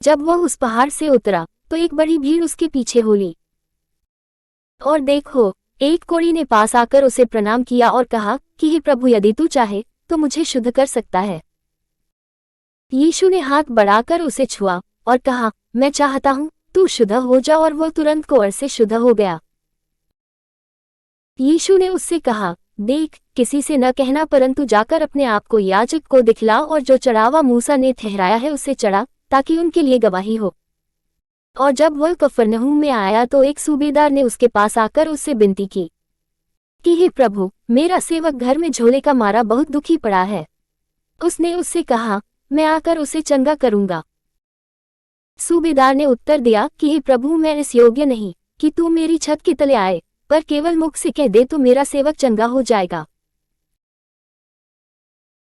जब वह उस पहाड़ से उतरा तो एक बड़ी भीड़ उसके पीछे हो ली। और देखो, एक कोढ़ी ने पास आकर उसे प्रणाम किया और कहा कि हे प्रभु, यदि तू चाहे तो मुझे शुद्ध कर सकता है। यीशु ने हाथ बढ़ाकर उसे छुआ और कहा, मैं चाहता हूं, तू शुद्ध हो जा। और वह तुरंत कोढ़ से शुद्ध हो गया। यीशु ने उससे कहा, देख, किसी से न कहना, परंतु जाकर अपने आप को याजक को दिखला और जो चढ़ावा मूसा ने ठहराया है उससे चढ़ा, ताकि उनके लिए गवाही हो। और जब वह कफरनहूम में आया तो एक सूबेदार ने उसके पास आकर उससे विनती की कि हे प्रभु, मेरा सेवक घर में झोले का मारा बहुत दुखी पड़ा है। उसने उससे कहा, मैं आकर उसे चंगा करूंगा। सूबेदार ने उत्तर दिया कि हे प्रभु, मैं इस योग्य नहीं कि तू मेरी छत के तले आए, पर केवल मुख से कह दे तो मेरा सेवक चंगा हो जाएगा।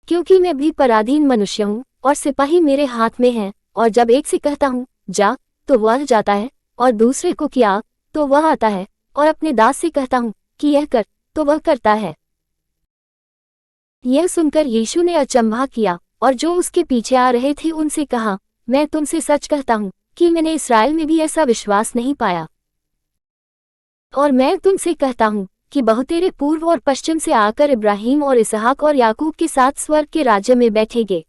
क्योंकि मैं भी पराधीन मनुष्य हूं और सिपाही मेरे हाथ में हैं, और जब एक से कहता हूं जा तो वह जाता है, और दूसरे को किया तो वह आता है, और अपने दास से कहता हूं कि यह कर तो वह करता है। यह सुनकर यीशु ने अचंभा किया और जो उसके पीछे आ रहे थे उनसे कहा, मैं तुमसे सच कहता हूं कि मैंने इस्राएल में भी ऐसा विश्वास नहीं पाया। और मैं तुमसे कहता हूं कि बहुतेरे पूर्व और पश्चिम से आकर इब्राहिम और इसहाक और याकूब के साथ स्वर्ग के राज्य में बैठेंगे,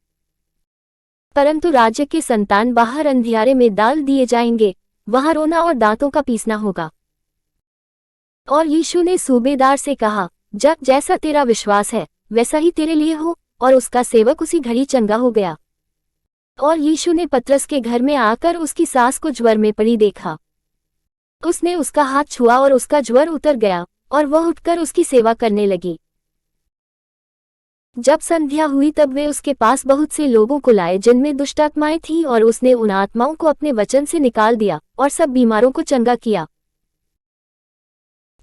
परंतु राज्य के संतान बाहर अंधियारे में डाल दिए जाएंगे, वहां रोना और दांतों का पीसना होगा। और यीशु ने सूबेदार से कहा, जब जैसा तेरा विश्वास है वैसा ही तेरे लिए हो। और उसका सेवक उसी घड़ी चंगा हो गया। और यीशु ने पतरस के घर में आकर उसकी सास को ज्वर में पड़ी देखा। उसने उसका हाथ छुआ और उसका ज्वर उतर गया, और वह उठकर उसकी सेवा करने लगी। जब संध्या हुई तब वे उसके पास बहुत से लोगों को लाए जिनमें दुष्टात्माएं थीं, और उसने उन आत्माओं को अपने वचन से निकाल दिया और सब बीमारों को चंगा किया,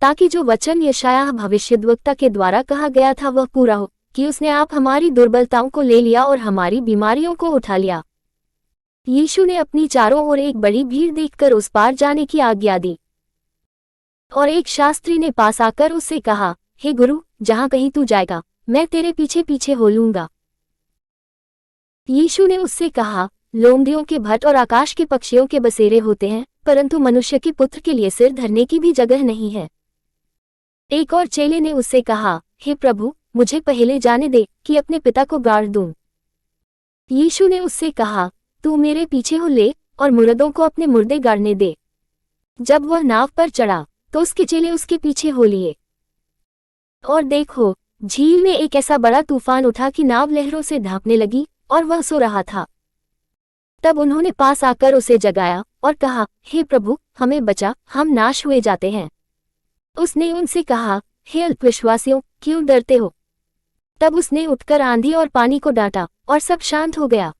ताकि जो वचन यशायाह भविष्यद्वक्ता के द्वारा कहा गया था वह पूरा हो, कि उसने आप हमारी दुर्बलताओं को ले लिया और हमारी बीमारियों को उठा लिया। यीशु ने अपनी चारों ओर एक बड़ी भीड़ देखकर उस पार जाने की आज्ञा दी। और एक शास्त्री ने पास आकर उससे कहा, हे गुरु, जहां कहीं तू जाएगा मैं तेरे पीछे पीछे हो लूंगा। यीशु ने उससे कहा, लोमड़ियों के भट्ट और आकाश के पक्षियों के बसेरे होते हैं, परंतु मनुष्य के पुत्र के लिए सिर धरने की भी जगह नहीं है। एक और चेले ने उससे कहा, हे प्रभु, मुझे पहले जाने दे कि अपने पिता को गाड़ दूं। यीशु ने उससे कहा, तू मेरे पीछे हो ले और मुर्दों को अपने मुर्दे गाड़ने दे। जब वह नाव पर चढ़ा तो उसके चेले उसके पीछे हो लिए। और देखो, झील में एक ऐसा बड़ा तूफान उठा कि नाव लहरों से ढांपने लगी और वह सो रहा था। तब उन्होंने पास आकर उसे जगाया और कहा, हे प्रभु, हमें बचा, हम नाश हुए जाते हैं। उसने उनसे कहा, हे अल्पविश्वासियों, क्यों डरते हो? तब उसने उठकर आंधी और पानी को डांटा और सब शांत हो गया।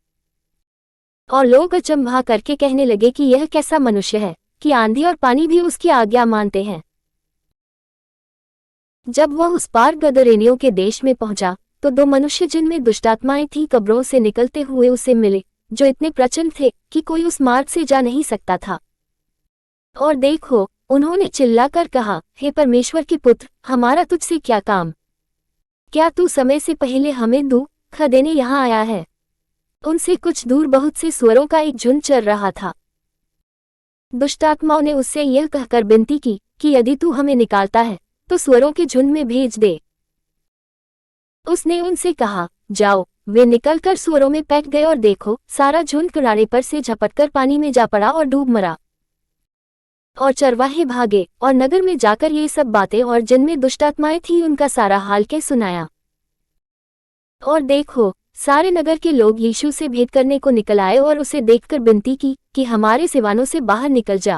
और लोग अचंभा करके कहने लगे कि यह कैसा मनुष्य है कि आंधी और पानी भी उसकी आज्ञा मानते हैं। जब वह उस पार गदरेनियों के देश में पहुंचा तो दो मनुष्य जिनमें दुष्टात्माएं थीं कब्रों से निकलते हुए उसे मिले, जो इतने प्रचंड थे कि कोई उस मार्ग से जा नहीं सकता था। और देखो, उन्होंने चिल्लाकर कहा, हे परमेश्वर के पुत्र, हमारा तुझसे क्या काम? क्या तू समय से पहले हमें दुख देने यहाँ आया है? उनसे कुछ दूर बहुत से सुअरों का एक झुंड चर रहा था। दुष्टात्माओं ने उससे यह कहकर विनती की कि यदि तू हमें निकालता है तो सुअरों के झुंड में भेज दे। उसने उनसे कहा, जाओ। वे निकलकर सुअरों में पैठ गए और देखो, सारा झुंड किनारे पर से झपटकर पानी में जा पड़ा और डूब मरा। और चरवाहे भागे और नगर में जाकर ये सब बातें और जिनमें दुष्टात्माएं थीं उनका सारा हाल कह सुनाया। और देखो, सारे नगर के लोग यीशु से भेंट करने को निकल आए और उसे देखकर विनती की कि हमारे सिवानों से बाहर निकल जा।